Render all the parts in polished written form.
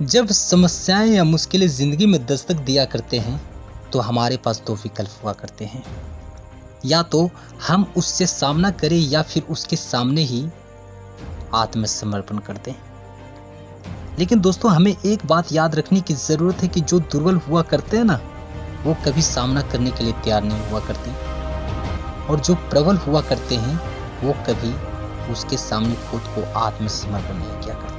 जब समस्याएं या मुश्किलें जिंदगी में दस्तक दिया करते हैं तो हमारे पास दो विकल्प हुआ करते हैं। या तो हम उससे सामना करें या फिर उसके सामने ही आत्मसमर्पण कर दें। लेकिन दोस्तों, हमें एक बात याद रखने की जरूरत है कि जो दुर्बल हुआ करते हैं ना, वो कभी सामना करने के लिए तैयार नहीं हुआ करते, और जो प्रबल हुआ करते हैं वो कभी उसके सामने खुद को आत्मसमर्पण नहीं किया करते।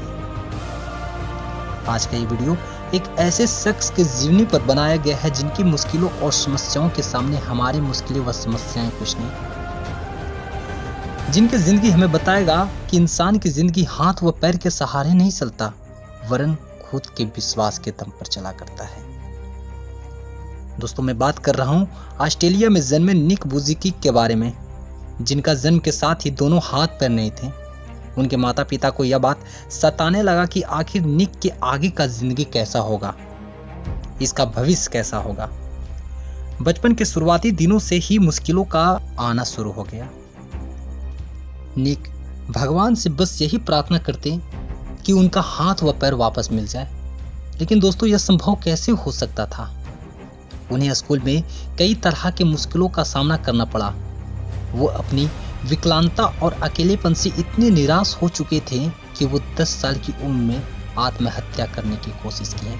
आज का ये वीडियो एक ऐसे शख्स के जीवनी पर बनाया गया है जिनकी मुश्किलों और समस्याओं के सामने हमारी मुश्किलें व समस्याएं कुछ नहीं, जिनकी जिंदगी हमें बताएगा कि इंसान की जिंदगी हाथ व पैर के सहारे नहीं चलता, वरन खुद के विश्वास के दम पर चला करता है। दोस्तों, मैं बात कर रहा हूं ऑस्ट्रेलिया में जन्मे निक वुजिकिक के बारे में, जिनका जन्म के साथ ही दोनों हाथ पैर नहीं थे। उनके माता पिता को यह बात सताने लगा कि आखिर निक के आगे का जिंदगी कैसा होगा, इसका भविष्य कैसा होगा। बचपन के शुरुआती दिनों से ही मुश्किलों का आना शुरू हो गया। निक भगवान से बस यही प्रार्थना करते कि उनका हाथ व पैर वापस मिल जाए। लेकिन दोस्तों, यह संभव कैसे हो सकता था? उन्हें स्कूल में कई तरह के मुश्किलों का सामना करना पड़ा। वो अपनी विकलांगता और अकेलेपन से इतने निराश हो चुके थे कि वो 10 साल की उम्र में आत्महत्या करने की कोशिश की।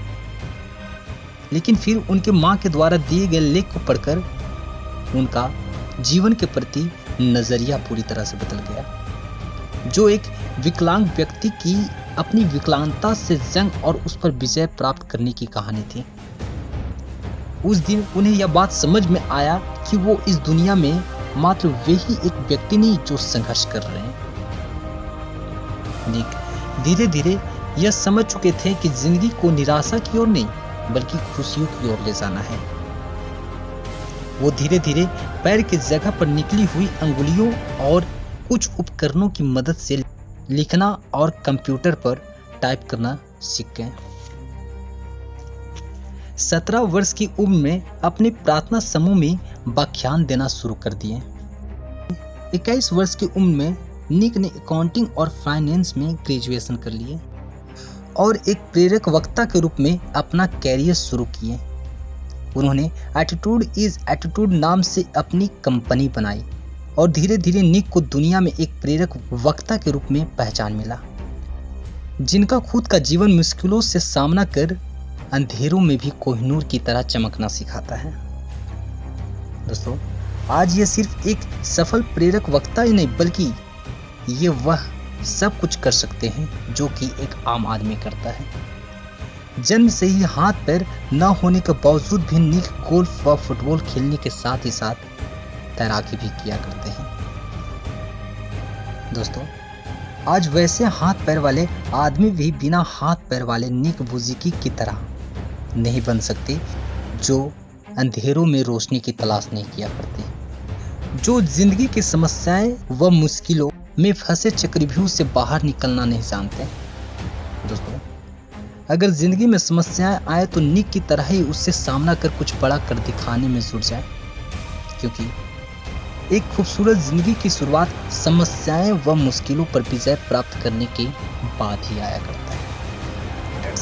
लेकिन फिर उनके माँ के द्वारा दिए गए लेख को पढ़कर उनका जीवन के प्रति नजरिया पूरी तरह से बदल गया। जो एक विकलांग व्यक्ति की अपनी विकलांगता से जंग और उस पर विजय प्राप्त करने की कहानी थी। उस दिन उन्हें यह बात समझ में आया कि वो इस दुनिया में मात्र वे ही एक व्यक्ति नहीं जो संघर्ष कर रहे हैं। निक धीरे धीरे यह समझ चुके थे कि जिंदगी को निराशा की ओर नहीं बल्कि खुशियों की ओर ले जाना है। वो धीरे धीरे पैर की जगह पर निकली हुई अंगुलियों और कुछ उपकरणों की मदद से लिखना और कंप्यूटर पर टाइप करना सीख गए। 17 वर्ष की उम्र में अपने प्रार्थना समूह में व्याख्यान देना शुरू कर दिए। 21 वर्ष की उम्र में निक ने अकाउंटिंग और फाइनेंस में ग्रेजुएशन कर लिए और एक प्रेरक वक्ता के रूप में अपना कैरियर शुरू किए। उन्होंने एटीट्यूड इज एटीट्यूड नाम से अपनी कंपनी बनाई और धीरे धीरे निक को दुनिया में एक प्रेरक वक्ता के रूप में पहचान मिला, जिनका खुद का जीवन मुश्किलों से सामना कर अंधेरों में भी कोहिनूर की तरह चमकना सिखाता है। दोस्तों, आज ये सिर्फ एक सफल प्रेरक वक्ता ही नहीं बल्कि ये वह सब कुछ कर सकते हैं जो कि एक आम आदमी करता है। जन्म से ही हाथ पैर न होने के बावजूद भी निक गोल्फ व फुटबॉल खेलने के साथ ही साथ तैराकी भी किया करते हैं। दोस्तों, आज वैसे हाथ पैर वाले आदमी भी बिना हाथ पैर वाले निक वुजिकिक की तरह नहीं बन सकते, जो अंधेरों में रोशनी की तलाश नहीं किया करते, जो जिंदगी की समस्याएं व मुश्किलों में फंसे चक्रव्यूह से बाहर निकलना नहीं जानते। दोस्तों, अगर जिंदगी में समस्याएं आए तो निक की तरह ही उससे सामना कर कुछ बड़ा कर दिखाने में जुट जाए, क्योंकि एक खूबसूरत जिंदगी की शुरुआत समस्याएं व मुश्किलों पर विजय प्राप्त करने के बाद ही आया करता है।